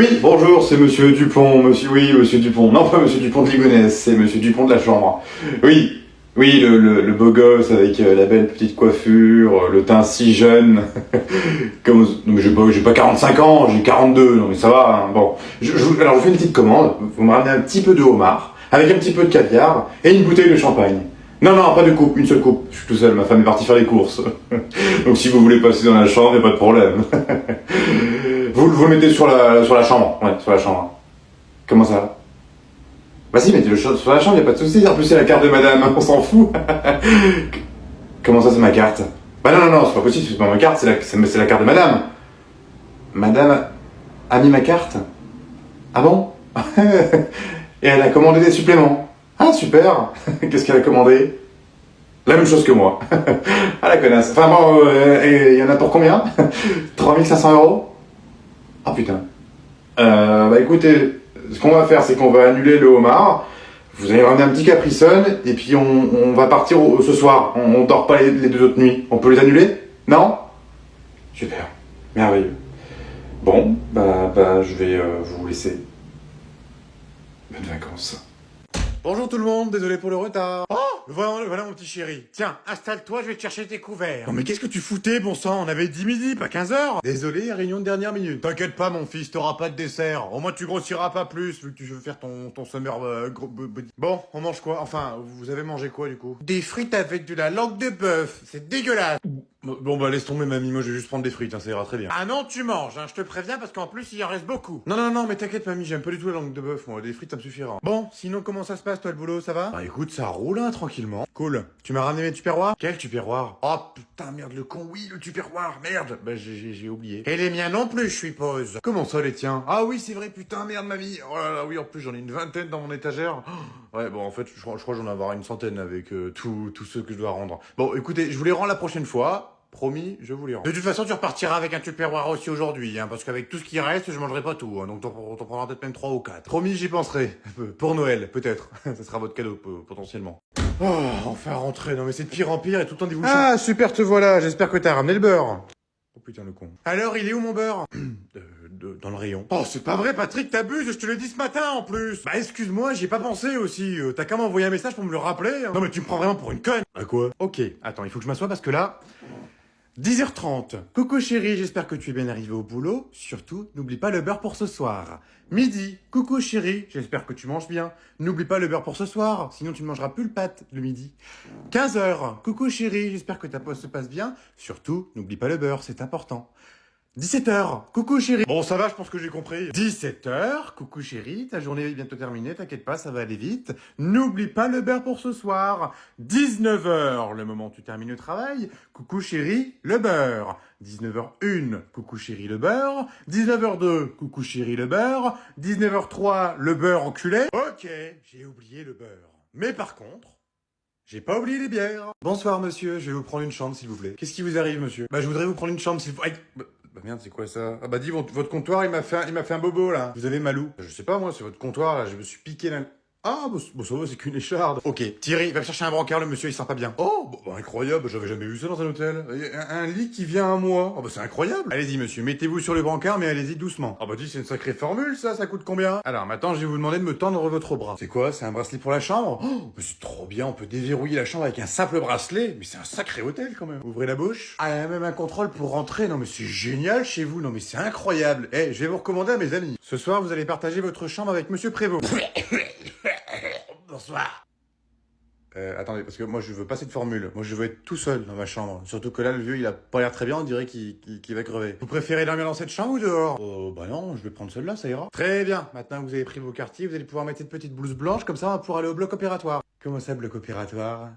Oui, bonjour, c'est Monsieur Dupont, Monsieur Dupont, non pas Monsieur Dupont de Ligonnès, c'est Monsieur Dupont de la Chambre. Oui, oui, le beau gosse avec la belle petite coiffure, le teint si jeune. Donc j'ai pas 45 ans, j'ai 42, non mais ça va, hein. Bon. Alors je fais une petite commande, vous me ramenez un petit peu de homard, avec un petit peu de caviar, et une bouteille de champagne. Non, non, pas de coupe, une seule coupe. Je suis tout seul, ma femme est partie faire les courses. Donc si vous voulez passer dans la chambre, y a pas de problème. Vous le mettez sur la chambre. Ouais, sur la chambre. Comment ça? Bah si, mettez-le sur la chambre, y a pas de souci. En plus, c'est la carte de madame, on s'en fout. Comment ça, c'est ma carte? Bah non, non, non, c'est pas possible, c'est pas ma carte, c'est la carte de madame. Madame a mis ma carte? Ah bon? Et elle a commandé des suppléments. Ah, super. Qu'est-ce qu'elle a commandé? La même chose que moi. Ah, la connasse. Enfin bon, et y en a pour combien? 3500 €? Ah putain. Bah écoutez, ce qu'on va faire, c'est qu'on va annuler le homard. Vous allez ramener un petit Capri Sun, et puis on va partir ce soir. On dort pas les deux autres nuits. On peut les annuler? Non? Super. Merveilleux. Bon, bah je vais vous laisser. Bonnes vacances. Bonjour tout le monde, désolé pour le retard. Oh, voilà mon petit chéri. Tiens, installe-toi, je vais te chercher tes couverts. Non mais qu'est-ce que tu foutais, bon sang? On avait dit midi, pas 15 h. Désolé, réunion de dernière minute. T'inquiète pas mon fils, t'auras pas de dessert. Au moins tu grossiras pas plus, vu que tu veux faire ton summer body. Bon, on mange quoi? Enfin, vous avez mangé quoi du coup? Des frites avec de la langue de bœuf, c'est dégueulasse. Bon bah laisse tomber mamie, moi je vais juste prendre des frites, hein, ça ira très bien. Ah non, tu manges, hein, je te préviens parce qu'en plus il en reste beaucoup. Non, mais t'inquiète mamie, j'aime pas du tout la langue de bœuf, moi, des frites ça me suffira. Bon, sinon comment ça se passe toi le boulot, ça va? Bah écoute, ça roule hein, tranquillement. Cool. Tu m'as ramené mes tupperwares? Quel tupperware? Oh putain merde le con, oui le tupperware, merde. Bah j'ai oublié. Et les miens non plus, je suppose. Comment ça les tiens? Ah oui c'est vrai, putain merde mamie. Oh là là oui en plus j'en ai une vingtaine dans mon étagère. Ouais bon en fait je crois que j'en ai avoir une centaine avec tous ceux que je dois rendre. Bon écoutez, je vous les rends la prochaine fois. Promis, je vous les rends. De toute façon, tu repartiras avec un tupperware aussi aujourd'hui, hein, parce qu'avec tout ce qui reste, je mangerai pas tout, hein, donc t'en prendras peut-être même 3 ou 4. Promis, j'y penserai. Pour Noël, peut-être. Ça sera votre cadeau, potentiellement. Oh, enfin rentré. Non mais c'est de pire en pire et tout le temps des bouchons. Ah, super, te voilà. J'espère que t'as ramené le beurre. Oh putain, le con. Alors, il est où mon beurre? Dans le rayon. Oh, c'est pas vrai, Patrick, t'abuses, je te l'ai dit ce matin en plus. Bah, excuse-moi, j'y ai pas pensé aussi. T'as qu'à m'envoyer un message pour me le rappeler, hein. Non mais tu me prends vraiment pour une conne. À quoi? Ok, attends, il faut que je m'assoie parce que là... 10 h 30. Coucou chérie, j'espère que tu es bien arrivé au boulot. Surtout, n'oublie pas le beurre pour ce soir. Midi. Coucou chérie, j'espère que tu manges bien. N'oublie pas le beurre pour ce soir, sinon tu ne mangeras plus le pâte le midi. 15 h. Coucou chérie, j'espère que ta pause se passe bien. Surtout, n'oublie pas le beurre, c'est important. 17 h. Coucou chérie. Bon, ça va, je pense que j'ai compris. 17 h. Coucou chérie, ta journée est bientôt terminée, t'inquiète pas, ça va aller vite. N'oublie pas le beurre pour ce soir. 19 h. Le moment où tu termines le travail. Coucou chérie, le beurre. 19 h 1. Coucou chérie, le beurre. 19 h 2. Coucou chérie, le beurre. 19 h 3. Le beurre enculé. Ok, j'ai oublié le beurre. Mais par contre... j'ai pas oublié les bières. Bonsoir monsieur, je vais vous prendre une chambre s'il vous plaît. Qu'est-ce qui vous arrive monsieur? Bah je voudrais vous prendre une chambre s'il vous plaît. Bah merde, c'est quoi ça? Ah bah dis, votre comptoir il m'a fait un bobo là. Vous avez mal où? Je sais pas moi, c'est votre comptoir là, je me suis piqué là. Ah, bah ça va, c'est qu'une écharde. Ok, Thierry, va me chercher un brancard, le monsieur il sent pas bien. Oh, bah incroyable, j'avais jamais vu ça dans un hôtel. Un lit qui vient à moi. Oh bah c'est incroyable. Allez-y monsieur, mettez-vous sur le brancard, mais allez-y doucement. Ah bah dis, c'est une sacrée formule ça coûte combien? Alors maintenant je vais vous demander de me tendre votre bras. C'est quoi? C'est un bracelet pour la chambre? Oh, mais c'est trop bien, on peut déverrouiller la chambre avec un simple bracelet. Mais c'est un sacré hôtel quand même. Ouvrez la bouche. Ah, il y a même un contrôle pour rentrer. Non mais c'est génial chez vous, non mais c'est incroyable. Eh, je vais vous recommander à mes amis. Ce soir vous allez partager votre chambre avec monsieur Prévost. Bonsoir. Attendez, parce que moi je veux pas cette formule. Moi je veux être tout seul dans ma chambre. Surtout que là le vieux il a pas l'air très bien, on dirait qu'il va crever. Vous préférez dormir dans cette chambre ou dehors? Bah non, je vais prendre celle-là, ça ira. Très bien, maintenant que vous avez pris vos quartiers, vous allez pouvoir mettre cette petite blouse blanche, comme ça on va pouvoir aller au bloc opératoire. Comment ça, bloc opératoire?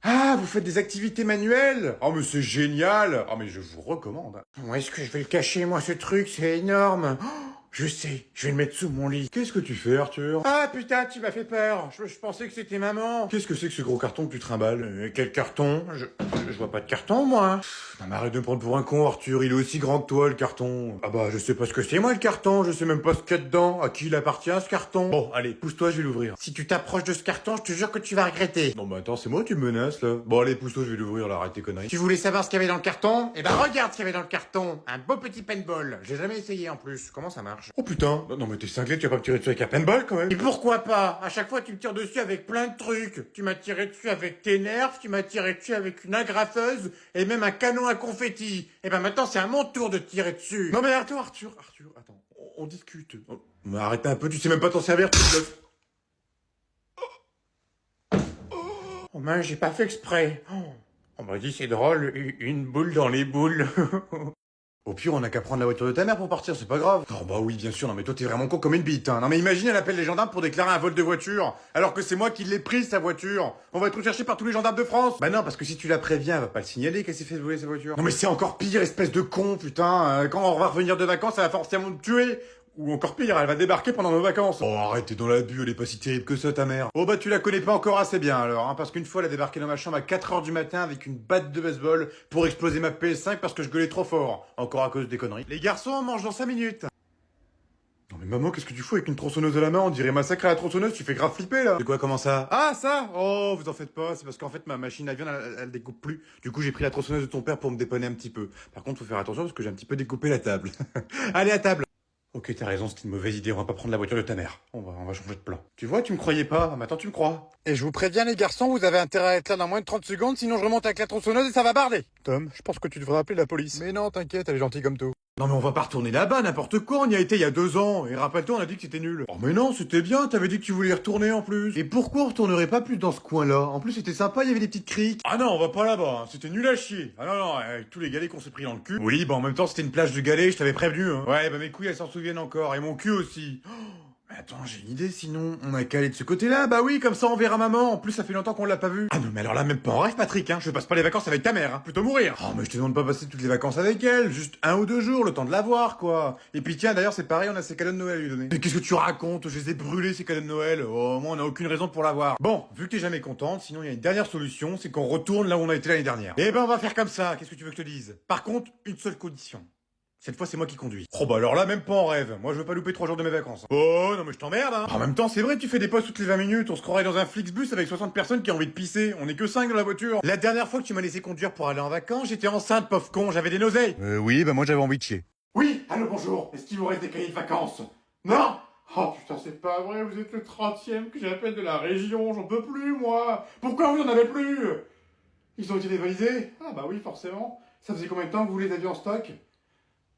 Ah, vous faites des activités manuelles? Oh mais c'est génial. Oh mais je vous recommande. Où est-ce que je vais le cacher moi ce truc? C'est énorme. Oh, Je sais, je vais le mettre sous mon lit. Qu'est-ce que tu fais, Arthur? Ah putain, tu m'as fait peur. Je pensais que c'était maman. Qu'est-ce que c'est que ce gros carton que tu trimbales? Quel carton? Je vois pas de carton, moi. Non mais arrête de me prendre pour un con, Arthur. Il est aussi grand que toi, le carton. Ah bah, je sais pas ce que c'est, moi, le carton. Je sais même pas ce qu'il y a dedans. À qui il appartient, ce carton? Bon, allez, pousse-toi, je vais l'ouvrir. Si tu t'approches de ce carton, je te jure que tu vas regretter. Non mais attends, c'est moi, tu me menaces, là. Bon, allez, pousse-toi, je vais l'ouvrir, là, arrête tes conneries. Tu voulais savoir ce qu'il y avait dans le carton? Eh ben, regarde ce qu'il y avait dans le carton. Un beau petit paintball. J'ai jamais essayé, en plus. Comment ça marche? Oh putain. Non mais t'es cinglé, tu vas pas me tirer dessus avec un paintball, quand même. Et pourquoi pas? À chaque fois, tu me tires dessus avec plein de trucs. Tu m'as tiré dessus avec tes nerfs, tu m'as tiré dessus avec une agrafeuse, et même un canon à confetti. Et ben maintenant, c'est à mon tour de tirer dessus. Non mais Arthur, attends, on discute. Mais arrête un peu, tu sais même pas t'en servir, tu bluffes. Oh mince, j'ai pas fait exprès. Oh, on m'a dit c'est drôle, une boule dans les boules. Au pire, on n'a qu'à prendre la voiture de ta mère pour partir, c'est pas grave. Oh bah oui, bien sûr, non mais toi t'es vraiment con comme une bite, hein. Non mais imagine, elle appelle les gendarmes pour déclarer un vol de voiture, alors que c'est moi qui l'ai prise, sa voiture. On va être recherché par tous les gendarmes de France. Bah non, parce que si tu la préviens, elle va pas le signaler qu'elle s'est fait voler sa voiture. Non mais c'est encore pire, espèce de con, putain. Quand on va revenir de vacances, elle va forcément me tuer. Ou encore pire, elle va débarquer pendant nos vacances. Oh arrête, t'es dans l'abus, elle est pas si terrible que ça ta mère. Oh bah tu la connais pas encore assez bien alors, hein, parce qu'une fois elle a débarqué dans ma chambre à 4h du matin avec une batte de baseball pour exploser ma PS5 parce que je gueulais trop fort. Encore à cause des conneries. Les garçons, on mange dans 5 minutes. Non mais maman, qu'est-ce que tu fous avec une tronçonneuse à la main? On dirait massacre à la tronçonneuse, tu fais grave flipper là. C'est quoi, comment ça? Ah ça? Oh, vous en faites pas, c'est parce qu'en fait ma machine à viande elle découpe plus. Du coup j'ai pris la tronçonneuse de ton père pour me dépanner un petit peu. Par contre faut faire attention parce que j'ai un petit peu découpé la table. Allez à table. Ok, t'as raison, c'est une mauvaise idée, on va pas prendre la voiture de ta mère. On va changer de plan. Tu vois, tu me croyais pas, maintenant tu me crois. Et je vous préviens les garçons, vous avez intérêt à être là dans moins de 30 secondes, sinon je remonte avec la tronçonneuse et ça va barder. Tom, je pense que tu devrais appeler la police. Mais non, t'inquiète, elle est gentille comme tout. Non mais on va pas retourner là-bas, n'importe quoi, on y a été il y a 2 ans, et rappelle-toi, on a dit que c'était nul. Oh mais non, c'était bien, t'avais dit que tu voulais y retourner en plus. Et pourquoi on retournerait pas plus dans ce coin-là? En plus c'était sympa, il y avait des petites criques. Ah non, on va pas là-bas, hein. C'était nul à chier. Ah non, avec tous les galets qu'on s'est pris dans le cul. Oui, bah en même temps c'était une plage de galets, je t'avais prévenu, hein. Ouais, bah mes couilles elles s'en souviennent encore, et mon cul aussi. Mais attends, j'ai une idée sinon. On a qu'à aller de ce côté-là, bah oui, comme ça on verra maman. En plus, ça fait longtemps qu'on l'a pas vue. Ah non, mais alors là, même pas en rêve, Patrick, hein. Je passe pas les vacances avec ta mère, hein. Plutôt mourir. Oh, mais je te demande pas passer toutes les vacances avec elle. Juste 1 ou 2 jours, le temps de la voir, quoi. Et puis tiens, d'ailleurs, c'est pareil, on a ses cadeaux de Noël à lui donner. Mais qu'est-ce que tu racontes? Je les ai brûlés, ces cadeaux de Noël. Oh, moi, on a aucune raison pour la voir. Bon, vu que t'es jamais contente, sinon il y a une dernière solution, c'est qu'on retourne là où on a été l'année dernière. Eh ben, on va faire comme ça. Qu'est-ce que tu veux que je te dise? Par contre, une seule condition. Cette fois, c'est moi qui conduis. Oh bah alors là, même pas en rêve. Moi, je veux pas louper 3 jours de mes vacances. Oh, non mais je t'emmerde, hein. En même temps, c'est vrai, tu fais des pauses toutes les 20 minutes. On se croirait dans un Flixbus avec 60 personnes qui ont envie de pisser. On est que 5 dans la voiture. La dernière fois que tu m'as laissé conduire pour aller en vacances, j'étais enceinte, pauvre con. J'avais des nausées. Oui, bah moi j'avais envie de chier. Oui, allô, bonjour. Est-ce qu'il vous reste des cahiers de vacances? Non? Oh putain, c'est pas vrai, vous êtes le 30e que j'appelle de la région. J'en peux plus, moi. Pourquoi vous en avez plus? Ils ont été dévalisés? Ah bah oui, forcément. Ça faisait combien de temps que vous les aviez en stock?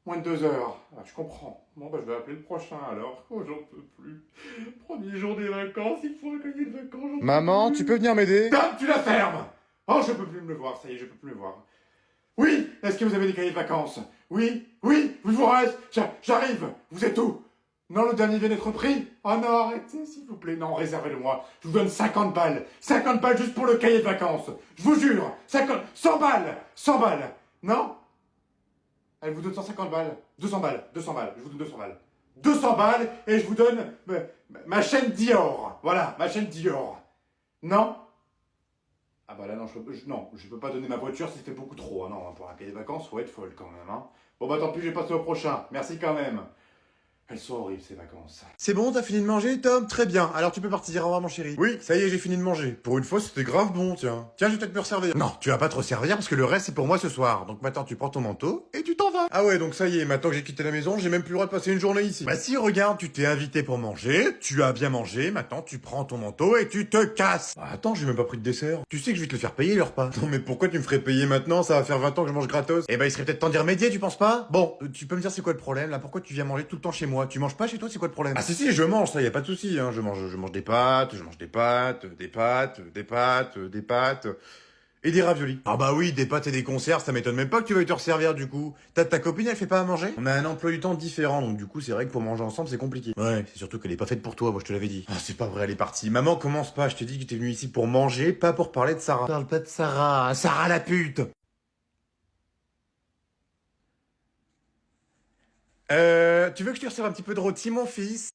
Moins de 2 heures. Ah, je comprends. Bon, bah, je vais appeler le prochain, alors. Oh, j'en peux plus. Premier jour des vacances, il faut un cahier de vacances. j'en peux Maman, plus. tu peux venir m'aider? Tom, tu la fermes! Oh, je peux plus me le voir, ça y est, je peux plus le voir. Oui! Est-ce que vous avez des cahiers de vacances? Oui! Oui! Vous reste! J'arrive! Vous êtes où? Non, le dernier vient d'être pris? Oh non, arrêtez, s'il vous plaît. Non, réservez-le-moi. Je vous donne 50 balles. 50 balles juste pour le cahier de vacances. Je vous jure! 100 balles! 100 balles! Non? Elle vous donne 150 balles. 200 balles. 200 balles. Je vous donne 200 balles. 200 balles et je vous donne ma chaîne Dior. Voilà, ma chaîne Dior. Non? Ah bah là non, je peux pas donner ma voiture, c'était beaucoup trop. Ah non, pour un cahier de vacances, faut être folle quand même. Hein. Bon bah tant pis, je vais passer au prochain. Merci quand même. Elles sont horribles ces vacances. C'est bon, t'as fini de manger, Tom? Très bien. Alors tu peux partir, au revoir mon chéri. Oui, ça y est, j'ai fini de manger. Pour une fois, c'était grave bon, tiens. Tiens, je vais peut-être me resservir. Non, tu vas pas te resservir parce que le reste c'est pour moi ce soir. Donc maintenant tu prends ton manteau et tu t'en vas. Ah ouais, donc ça y est, maintenant que j'ai quitté la maison, j'ai même plus le droit de passer une journée ici. Bah si, regarde, tu t'es invité pour manger, tu as bien mangé, maintenant tu prends ton manteau et tu te casses. Bah attends, j'ai même pas pris de dessert. Tu sais que je vais te le faire payer le repas. Non mais pourquoi tu me ferais payer maintenant? Ça va faire 20 ans que je mange gratos. Eh ben il serait peut-être temps d'y remédier, tu penses pas? Bon, tu peux me dire c'est quoi le problème là? Pourquoi tu viens manger tout le temps chez moi? Tu manges pas chez toi? C'est quoi le problème? Ah si, je mange, ça y a pas de souci, hein. Je mange des pâtes, des pâtes. Et des raviolis. Ah bah oui, des pâtes et des conserves, ça m'étonne même pas que tu veuilles te resservir du coup. Ta copine, elle fait pas à manger? On a un emploi du temps différent, donc du coup c'est vrai que pour manger ensemble c'est compliqué. Ouais, c'est surtout qu'elle est pas faite pour toi, moi je te l'avais dit. Ah c'est pas vrai, elle est partie. Maman, commence pas, je t'ai dit que t'es venu ici pour manger, pas pour parler de Sarah. Parle pas de Sarah, Sarah la pute! Tu veux que je te serve un petit peu de rôti, mon fils?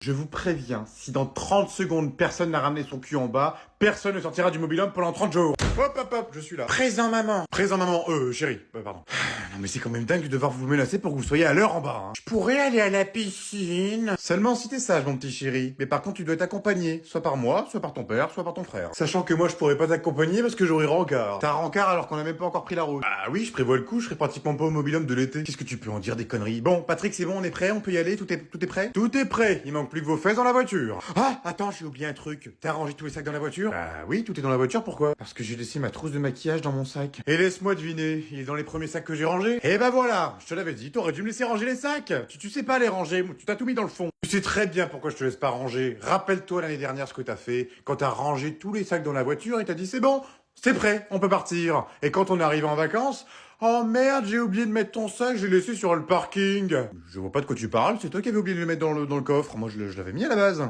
Je vous préviens, si dans 30 secondes personne n'a ramené son cul en bas, personne ne sortira du mobil-home pendant 30 jours. Hop, hop, hop, je suis là. Présent, maman. Présent, maman. Chérie. Pardon. Non, mais c'est quand même dingue de devoir vous menacer pour que vous soyez à l'heure en bas, hein. Je pourrais aller à la piscine. Seulement si t'es sage, mon petit chéri. Mais par contre, tu dois être accompagné. Soit par moi, soit par ton père, soit par ton frère. Sachant que moi, je pourrais pas t'accompagner parce que j'aurais rencard. T'as rencard alors qu'on a même pas encore pris la route. Ah oui, je prévois le coup, je serai pratiquement pas au mobil-home de l'été. Qu'est-ce que tu peux en dire des conneries? Bon, Patrick, c'est bon, on est prêt, on peut y aller, tout est prêt? Tout est prêt. Il manque plus que vos fesses dans la voiture. Ah, attends, j'ai oublié un truc. T'as rangé tous les sacs dans la voiture? Bah oui, tout est dans la voiture, pourquoi? Parce que j'ai laissé ma trousse de maquillage dans mon sac. Et laisse-moi deviner, il est dans les premiers sacs que j'ai rangés? Eh ben voilà, je te l'avais dit, t'aurais dû me laisser ranger les sacs. Tu sais pas les ranger, tu t'as tout mis dans le fond. Tu sais très bien pourquoi je te laisse pas ranger. Rappelle-toi l'année dernière ce que t'as fait, quand t'as rangé tous les sacs dans la voiture et t'as dit c'est bon, c'est prêt, on peut partir. Et quand on est arrivé en vacances, oh merde, j'ai oublié de mettre ton sac, j'ai laissé sur le parking. Je vois pas de quoi tu parles, c'est toi qui avais oublié de le mettre dans le coffre. Moi je l'avais mis à la base.